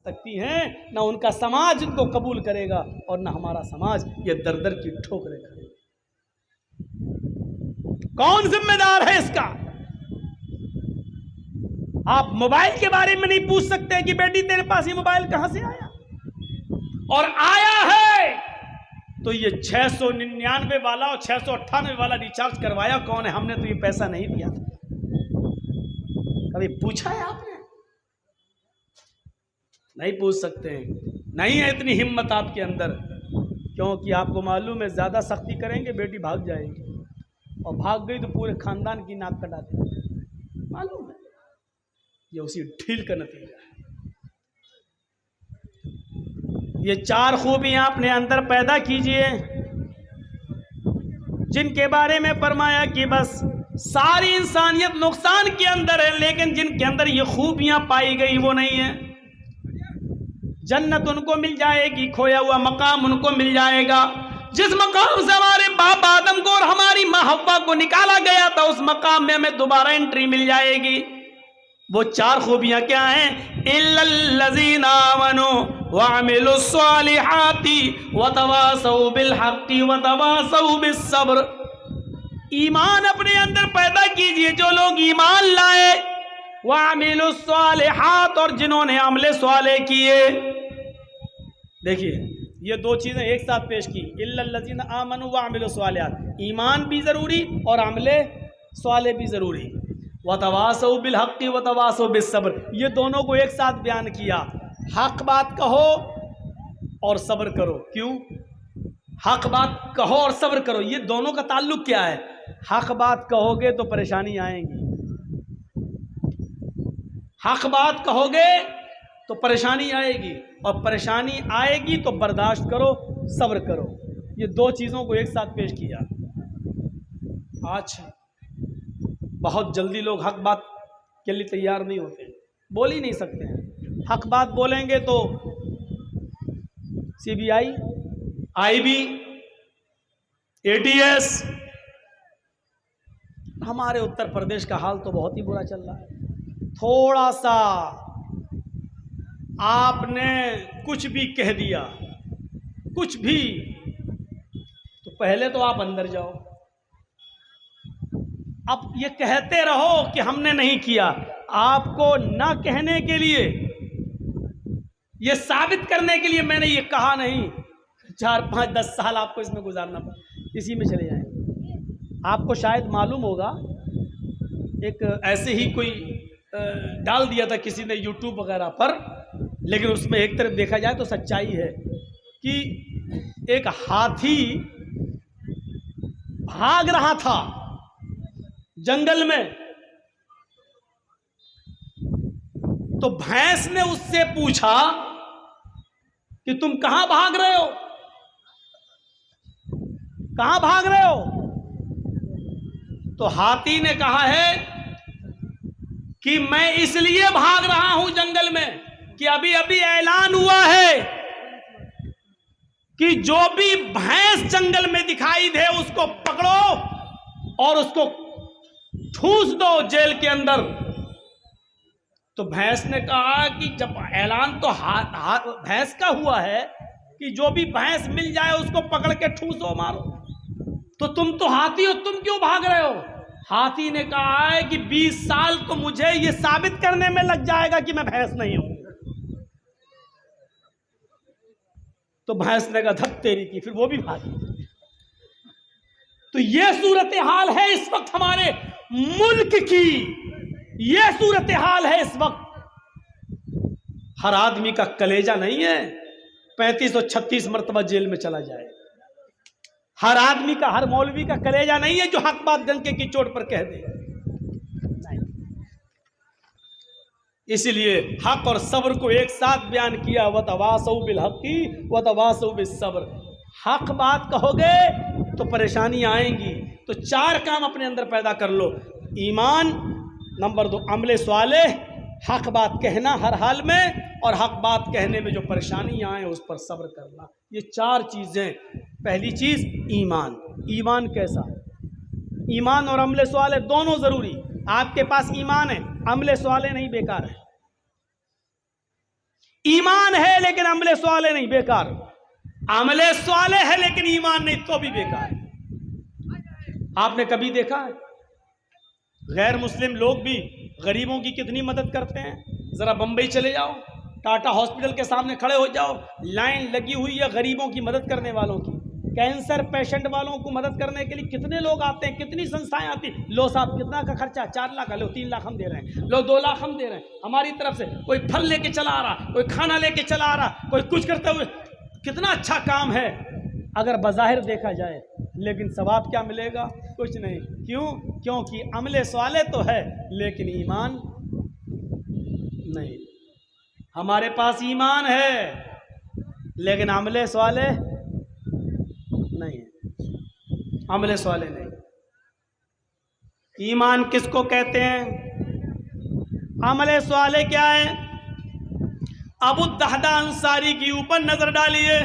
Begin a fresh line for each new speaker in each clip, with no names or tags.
सकती हैं, ना उनका समाज इनको कबूल करेगा और ना हमारा समाज ये दर दर की ठोकरें करेगा। कौन जिम्मेदार है इसका? आप मोबाइल के बारे में नहीं पूछ सकते कि बेटी तेरे पास ये मोबाइल कहां से आया, और आया है तो ये 699 वाला और 698 वाला रिचार्ज करवाया कौन है? हमने तो ये पैसा नहीं दिया था। कभी पूछा है आपने? नहीं पूछ सकते हैं, नहीं है इतनी हिम्मत आपके अंदर, क्योंकि आपको मालूम है ज्यादा सख्ती करेंगे बेटी भाग जाएगी, और भाग गई तो पूरे खानदान की नाक कटा देगी। मालूम है, ये उसी ढील का नतीजा है। ये 4 खूबियां अपने अंदर पैदा कीजिए, जिनके बारे में फरमाया कि बस सारी इंसानियत नुकसान के अंदर है, लेकिन जिनके अंदर ये खूबियां पाई गई वो नहीं है। जन्नत उनको मिल जाएगी, खोया हुआ मकाम उनको मिल जाएगा। जिस मकाम से हमारे बाप आदम को और हमारी माँ हव्वा को निकाला गया था, उस मकाम में हमें दोबारा एंट्री मिल जाएगी। वो 4 खूबियां क्या हैं? इल्लल्लज़ीना आमनू वअमिलुस्सालिहाति वतवासौ बिलहक्कि वतवासौ बिस्सब्र। ईमान अपने अंदर पैदा कीजिए, जो लोग ईमान लाए, वअमिलुस्सालिहात, और जिन्होंने अमले स्वाले किए। देखिए ये 2 चीजें एक साथ पेश की, इल्लल्लज़ीना आमनू वअमिलुस्सालिहात, ईमान भी जरूरी और अमले स्वाले भी जरूरी। वतवासौ बिलहक्कि वतवासौ बिस्सब्र, ये दोनों को एक साथ बयान किया। हक बात कहो और सब्र करो। क्यों? हक बात कहो और सब्र करो, ये दोनों का ताल्लुक क्या है? हक बात कहोगे तो परेशानी आएगी, हक बात कहोगे तो परेशानी आएगी, और परेशानी आएगी तो बर्दाश्त करो, सब्र करो। ये 2 चीज़ों को एक साथ पेश किया। आज बहुत जल्दी लोग हक बात के लिए तैयार नहीं होते, बोल ही नहीं सकते हैं। हक बात बोलेंगे तो CBI, IB, ATS। हमारे उत्तर प्रदेश का हाल तो बहुत ही बुरा चल रहा है। थोड़ा सा आपने कुछ भी कह दिया, कुछ भी, तो पहले तो आप अंदर जाओ। अब ये कहते रहो कि हमने नहीं किया, आपको ना कहने के लिए, ये साबित करने के लिए मैंने ये कहा नहीं। 4, 5, 10 साल आपको इसमें गुजारना पड़ा, इसी में चले जाएंगे। आपको शायद मालूम होगा, एक ऐसे ही कोई डाल दिया था किसी ने YouTube वगैरह पर, लेकिन उसमें एक तरफ देखा जाए तो सच्चाई है कि एक हाथी भाग रहा था जंगल में, तो भैंस ने उससे पूछा कि तुम कहां भाग रहे हो, कहां भाग रहे हो? तो हाथी ने कहा है कि मैं इसलिए भाग रहा हूं जंगल में कि अभी अभी ऐलान हुआ है कि जो भी भैंस जंगल में दिखाई दे उसको पकड़ो और उसको ठूस दो जेल के अंदर। तो भैंस ने कहा कि जब ऐलान तो भैंस का हुआ है कि जो भी भैंस मिल जाए उसको पकड़ के ठूसो, मारो, तो तुम तो हाथी हो, तुम क्यों भाग रहे हो? हाथी ने कहा है कि 20 साल तो मुझे ये साबित करने में लग जाएगा कि मैं भैंस नहीं हूं। तो भैंस ने कहा धत तेरी की, फिर वो भी भागी। तो ये सूरत हाल है इस वक्त हमारे मुल्क की, ये सूरत हाल है इस वक्त। हर आदमी का कलेजा नहीं है 35 और 36 मरतबा जेल में चला जाए। हर आदमी का, हर मौलवी का कलेजा नहीं है जो हक बात डंके की चोट पर कह दे। इसलिए हक और सब्र को एक साथ बयान किया, वतवासौ बिलहक्कि वतवासौ बिस्सब्र। हक बात कहोगे तो परेशानी आएंगी, तो 4 काम अपने अंदर पैदा कर लो। ईमान, नंबर 2 अमले स्वाले, हक बात कहना हर हाल में, और हक बात कहने में जो परेशानी आए उस पर सब्र करना। ये 4 चीज़ें। पहली चीज़ ईमान। ईमान कैसा? ईमान और अमले स्वाले दोनों ज़रूरी। आपके पास ईमान है, अमले स्वाले नहीं, बेकार है। ईमान है लेकिन अमले स्वाले नहीं, बेकार। अमले स्वाले है लेकिन ईमान नहीं, तो भी बेकार। आपने कभी देखा है गैर मुस्लिम लोग भी गरीबों की कितनी मदद करते हैं? जरा बंबई चले जाओ, टाटा हॉस्पिटल के सामने खड़े हो जाओ, लाइन लगी हुई है गरीबों की मदद करने वालों की। कैंसर पेशेंट वालों को मदद करने के लिए कितने लोग आते हैं, कितनी संस्थाएं आती। लो साहब कितना का खर्चा? 4 लाख, लो 3 लाख हम दे रहे हैं, लो 2 लाख हम दे रहे हैं हमारी तरफ से। कोई फल लेके चला आ रहा, कोई खाना लेके चला आ रहा, कोई कुछ करते हुए। कितना अच्छा काम है अगर बज़ाहिर देखा जाए, लेकिन सवाब क्या मिलेगा? कुछ नहीं। क्यों? क्योंकि अमले स्वाले तो है लेकिन ईमान नहीं। हमारे पास ईमान है लेकिन अमले स्वाले नहीं है, अमले स्वाले नहीं। ईमान किसको कहते हैं? अमले स्वाले क्या है? अबू दहदा अंसारी के ऊपर नजर डालिए।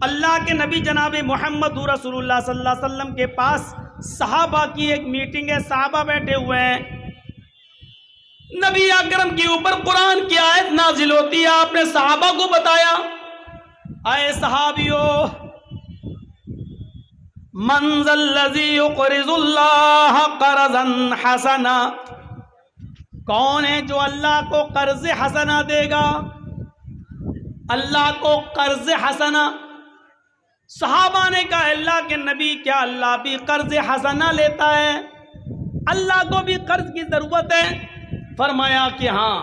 अल्लाह के नबी जनाब मोहम्मद रसूलुल्लाह सल्लल्लाहु अलैहि वसल्लम के पास सहाबा की एक मीटिंग है, सहाबा बैठे हुए हैं। नबी अकरम के ऊपर कुरान की आयत नाजिल होती है। आपने सहाबा को बताया, आए सहाबियो, मंज़ल्लज़ी युक़रिज़ुल्लाह क़र्ज़न हसना, कौन है जो अल्लाह को कर्ज हसना देगा? अल्लाह को कर्ज हसना। सहाबा ने कहा, अल्लाह के नबी, क्या अल्लाह भी कर्ज हसना लेता है? अल्लाह को भी कर्ज की जरूरत है? फरमाया कि हाँ,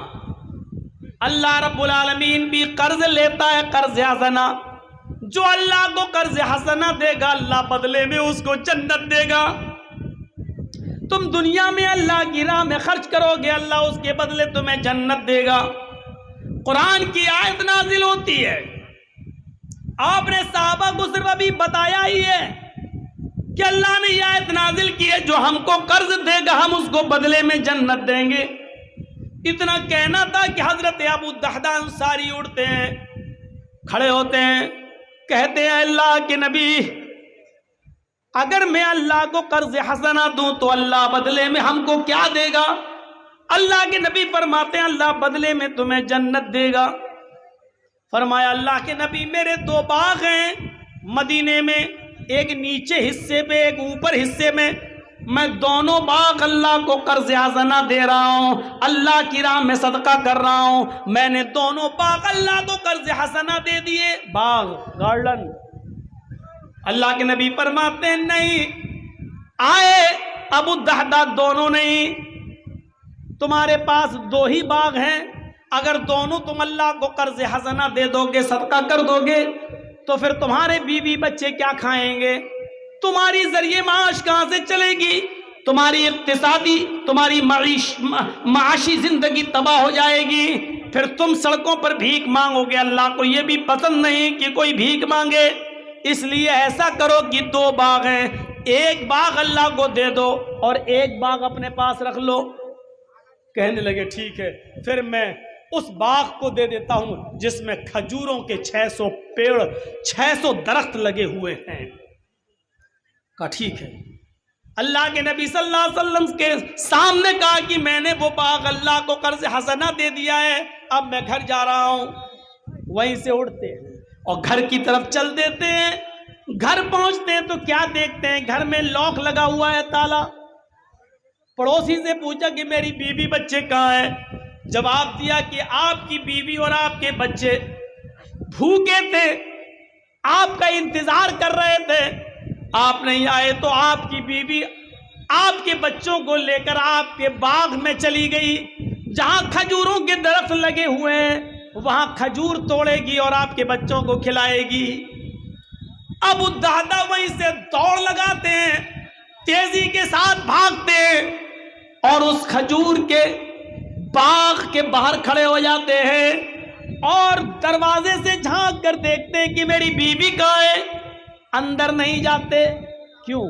अल्लाह रब्बुल आलमीन भी कर्ज लेता है, कर्ज हसना। जो अल्लाह को कर्ज हसना देगा, अल्लाह बदले में उसको जन्नत देगा। तुम दुनिया में अल्लाह की राह में खर्च करोगे, अल्लाह उसके बदले तुम्हें जन्नत देगा। कुरान की आयत नाजिल होती है। आपने सहाबा को सिर्फ अभी बताया ही है कि अल्लाह ने यह आयत नाजिल की है, जो हमको कर्ज देगा हम उसको बदले में जन्नत देंगे। इतना कहना था कि हजरत अबू दहदा अंसारी उठते हैं, खड़े होते हैं, कहते हैं, अल्लाह के नबी, अगर मैं अल्लाह को कर्ज हसना दूं तो अल्लाह बदले में हमको क्या देगा? अल्लाह के नबी फरमाते हैं, अल्लाह बदले में तुम्हें जन्नत देगा। फरमाया, अल्लाह के नबी, मेरे 2 बाग हैं मदीने में, एक नीचे हिस्से पे, एक ऊपर हिस्से में। मैं दोनों बाग अल्लाह को कर्ज हसना दे रहा हूँ, अल्लाह की राह में सदका कर रहा हूँ। मैंने दोनों बाग अल्लाह को कर्ज हसना दे दिए, बाग, गार्डन। अल्लाह के नबी फरमाते हैं, नहीं आए अबू दहदा, दोनों नहीं, तुम्हारे पास 2 ही बाग हैं। अगर दोनों तुम अल्लाह को कर्ज हसना दे दोगे, सदका कर दोगे, तो फिर तुम्हारे बीवी बच्चे क्या खाएंगे? तुम्हारी जरिए माश कहां से चलेगी? तुम्हारी इक्तिसादी, तुम्हारी माशी जिंदगी तबाह हो जाएगी। फिर तुम सड़कों पर भीख मांगोगे। अल्लाह को यह भी पसंद नहीं कि कोई भीख मांगे। इसलिए ऐसा करो कि 2 बाग हैं, एक बाग अल्लाह को दे दो और एक बाग अपने पास रख लो। कहने लगे, ठीक है, फिर मैं उस बाग को दे देता हूं जिसमें खजूरों के 600 पेड़, 600 दरख्त लगे हुए हैं। कहा ठीक है। अल्लाह के नबी सल्लल्लाहु अलैहि वसल्लम के सामने कहा कि मैंने वो बाग अल्लाह को कर्ज हसना दे दिया है, अब मैं घर जा रहा हूं। वहीं से उठते हैं और घर की तरफ चल देते हैं। घर पहुंचते हैं तो क्या देखते हैं? घर में लॉक लगा हुआ है, ताला। पड़ोसी से पूछा कि मेरी बीवी बच्चे कहाँ हैं? जवाब दिया कि आपकी बीवी और आपके बच्चे भूखे थे, आपका इंतजार कर रहे थे, आप नहीं आए तो आपकी बीवी आपके बच्चों को लेकर आपके बाग में चली गई। जहां खजूरों के दरख्त लगे हुए हैं वहां खजूर तोड़ेगी और आपके बच्चों को खिलाएगी। अबू दहदा वहीं से दौड़ लगाते हैं, तेजी के साथ भागते हैं और उस खजूर के बाग के बाहर खड़े हो जाते हैं और दरवाजे से झांक कर देखते हैं कि मेरी बीवी कहाँ है। अंदर नहीं जाते। क्यों?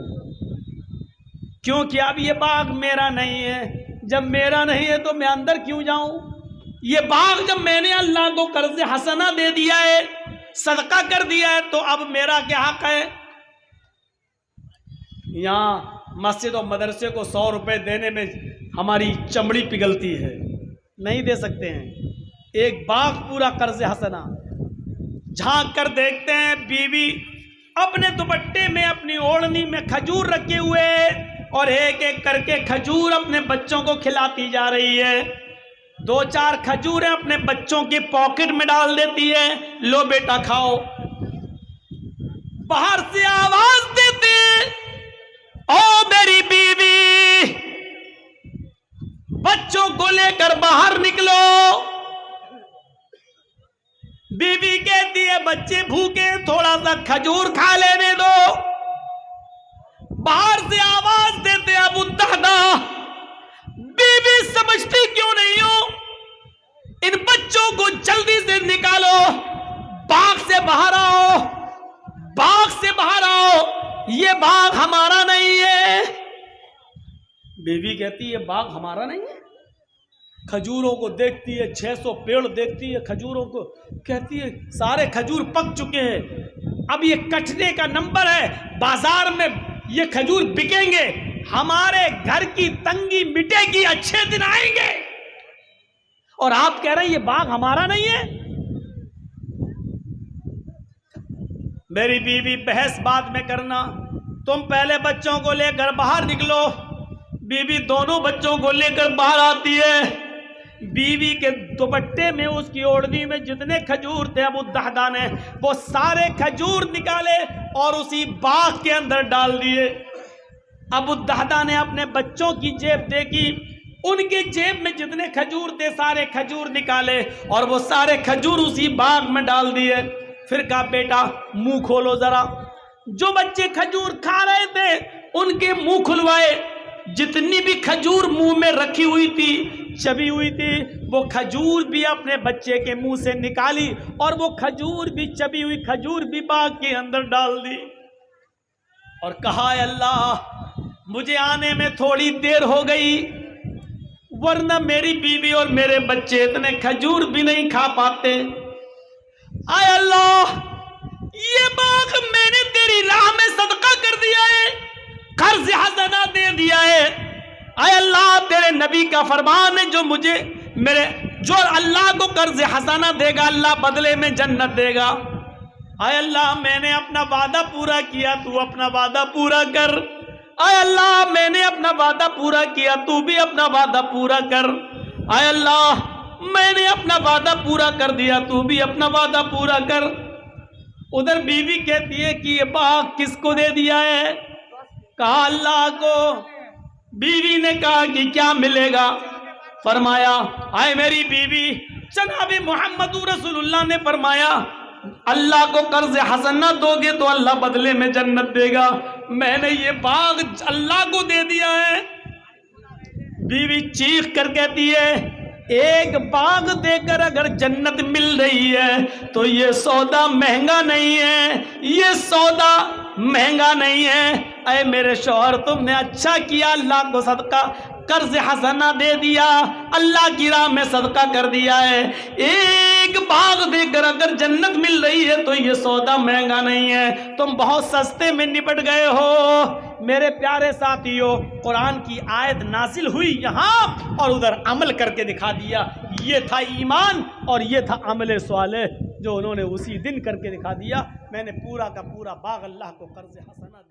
क्योंकि अब ये बाग मेरा नहीं है। जब मेरा नहीं है तो मैं अंदर क्यों जाऊं? ये बाग जब मैंने अल्लाह को कर्ज हसना दे दिया है, सदका कर दिया है, तो अब मेरा क्या हक है? यहाँ मस्जिद और मदरसे को 100 रुपए देने में हमारी चमड़ी पिघलती है, नहीं दे सकते हैं। एक बाग पूरा कर्ज हसना। झांक कर देखते हैं बीवी अपने दुपट्टे में, अपनी ओढ़नी में खजूर रखे हुए और एक एक करके खजूर अपने बच्चों को खिलाती जा रही है। 2-4 खजूरें अपने बच्चों की पॉकेट में डाल देती है, लो बेटा खाओ। बाहर से आवाज देते, ओ मेरी बीवी, बच्चों को लेकर बाहर निकलो। बीवी कहती है बच्चे भूखे, थोड़ा सा खजूर खा लेने दो। बाहर से आवाज देते अबू दहदा, बीवी समझती क्यों नहीं हो, इन बच्चों को जल्दी से निकालो, बाग से बाहर आओ, बाग से बाहर आओ, ये बाग हमारा नहीं है। बीवी कहती है बाग हमारा नहीं है। खजूरों को देखती है, 600 पेड़ देखती है खजूरों को, कहती है सारे खजूर पक चुके हैं, अब ये कटने का नंबर है, बाजार में ये खजूर बिकेंगे, हमारे घर की तंगी मिटेगी, अच्छे दिन आएंगे, और आप कह रहे हैं ये बाग हमारा नहीं है। मेरी बीवी बहस बाद में करना, तुम पहले बच्चों को लेकर बाहर निकलो। बीवी दोनों बच्चों को लेकर बाहर आती है। बीवी के दुपट्टे में, उसकी ओढ़नी में जितने खजूर थे अबू दहदा ने वो सारे खजूर निकाले और उसी बाग के अंदर डाल दिए। अबू दहदा ने अपने बच्चों की जेब देखी, उनकी जेब में जितने खजूर थे सारे खजूर निकाले और वो सारे खजूर उसी बाग में डाल दिए। फिर कहा बेटा मुंह खोलो जरा। जो बच्चे खजूर खा रहे थे उनके मुंह खुलवाए, जितनी भी खजूर मुंह में रखी हुई थी, चबी हुई थी, वो खजूर भी अपने बच्चे के मुंह से निकाली और वो खजूर भी, चबी हुई खजूर भी बाग के अंदर डाल दी और कहा अल्लाह मुझे आने में थोड़ी देर हो गई, वरना मेरी बीवी और मेरे बच्चे इतने खजूर भी नहीं खा पाते। आय अल्लाह, ये बाग मैंने तेरी राह में सदका कर दिया है, कर्ज हसना दे दिया है। आय अल्लाह, तेरे नबी का फरमान है जो अल्लाह को कर्ज हसना देगा अल्लाह बदले में जन्नत देगा। आय अल्लाह, मैंने अपना वादा पूरा किया, तू अपना वादा पूरा कर। आय अल्लाह, मैंने अपना वादा पूरा किया, तू भी अपना वादा पूरा कर। आय अल्लाह, मैंने अपना वादा पूरा कर दिया, तू भी अपना वादा पूरा कर। उधर बीवी कहती है कि ये बाग किसको दे दिया है? कहा अल्लाह को। बीवी ने कहा कि क्या मिलेगा? फरमाया, आए मेरी बीवी, जनाबे मोहम्मद रसूलुल्लाह ने फरमाया अल्लाह को कर्ज हसना दोगे तो अल्लाह बदले में जन्नत देगा। मैंने ये बाग अल्लाह को दे दिया है। बीवी चीख कर कहती है, एक बाग देकर अगर जन्नत मिल रही है तो ये सौदा महंगा नहीं है, ये सौदा महंगा नहीं है। अरे मेरे शौहर, तुमने अच्छा किया, अल्लाह को सदका कर्ज हसना दे दिया, अल्लाह की राह में सदका कर दिया है। एक बाग देकर अगर जन्नत मिल रही है तो ये सौदा महंगा नहीं है, तुम बहुत सस्ते में निपट गए हो। मेरे प्यारे साथियों, कुरान की आयत नाजिल हुई यहाँ और उधर अमल करके दिखा दिया। ये था ईमान और ये था अमल स्वाले जो उन्होंने उसी दिन करके दिखा दिया। मैंने पूरा का पूरा बाग अल्लाह को कर्ज हसना